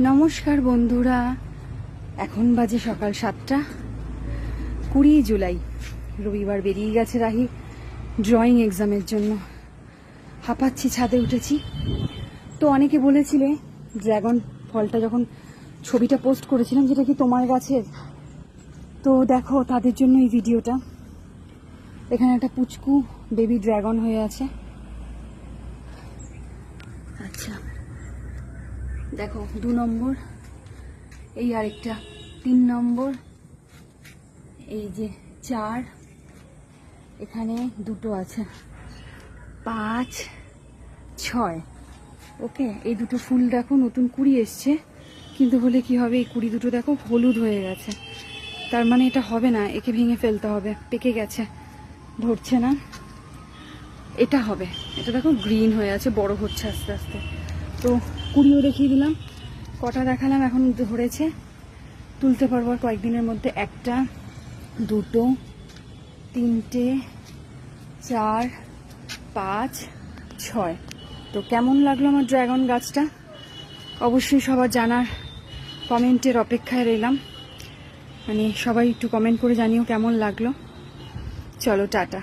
নমস্কার বন্ধুরা, এখন বাজে সকাল 7টা। 20 জুলাই রবিবার বেরিয়ে গেছে রাহি ড্রয়িং এক্সামের জন্য। হাঁপাচ্ছি, ছাদে উঠেছি। তো অনেকে বলেছিলে ড্রাগন ফলটা যখন ছবিটা পোস্ট করেছিলাম যেটা কি তোমার গাছের, তো দেখো তাদের জন্য এই ভিডিওটা। এখানে একটা পুচকু বেবি ড্রাগন হয়ে আছে। আচ্ছা দেখো, 2 নম্বর, এই আরেকটা 3 নম্বর, এই যে 4, এখানে 2টো আছে, 5, 6। ওকে, এই 2টো ফুল দেখো নতুন কুড়ি এসছে, কিন্তু হলে কি হবে, এই কুড়ি 2টো দেখো হলুদ হয়ে গেছে। তার মানে এটা হবে না, একে ভেঙে ফেলতে হবে, পেকে গেছে, ধরছে না। এটা হবে, এটা দেখো গ্রিন হয়ে আছে, বড় হচ্ছে আস্তে আস্তে। তো কুড়িও দেখিয়ে দিলাম, কটা দেখালাম, এখন ধরেছে। তুলতে পারবো আর কয়েকদিনের মধ্যে। 1টা, 2টো, 3টে, 4, 5, 6। তো কেমন লাগলো আমার ড্রাগন গাছটা অবশ্যই সবার জানার কমেন্টের অপেক্ষায় রইলাম। মানে সবাই একটু কমেন্ট করে জানিও কেমন লাগলো। চলো টাটা।